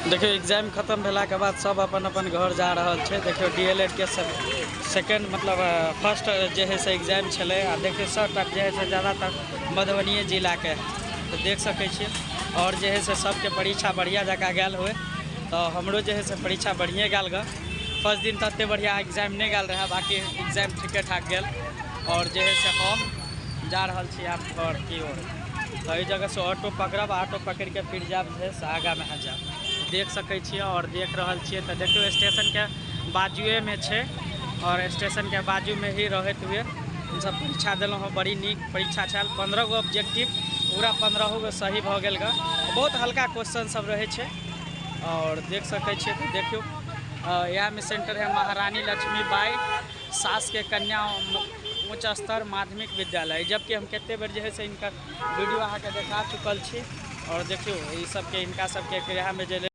देखियो एग्जाम खत्म भेला के बाद सब अपन अपन घर जा रहल छै। देखियो डीएलएड के सेकेंड मतलब फर्स्ट जे है से एग्जाम छले आ देखियो 100 जे है से ज़्यादातर मधुबनी जिला के तो देख सकै छियै। और जे है से सबके परीक्षा बढ़िया जगह गेल हुए तो हमरो जे है से परीक्षा बढ़िया गेल ग। फर्स्ट दिन तत्ते बढ़िया एग्जाम नहीं गेल रहा, बाकी एग्जाम ठीके ठाक गेल। और जे है से हम जा रहल छी आब घर की ओर, तो ई जगह से ऑटो पकड़ब, ऑटो पकड़ के फिर जाब जे से आगा में जाब देख सकै छियै। और देख रहल छियै तो देखियो स्टेशन के बाजुए में छे और स्टेशन के बाजू में ही रहते हुए हम सब परीक्षा दिलों हँ। बड़ी नीक परीक्षा छल, 15 गो ऑब्जेक्टिव पूरा 15 गो सही भ गेल ग। बहुत हल्का क्वेश्चन सब रहे छे और देख सकै छियै। तो देखियो यहाँ में सेंटर है महारानी लक्ष्मीबाई शासकीय कन्या उच्च स्तर माध्यमिक विद्यालय, जबकि हम केते बेर जे है से इनका वीडियो अहाँ के देखा चुकल छी। और देखियो ई सबके इनका सबके यहाँ में जे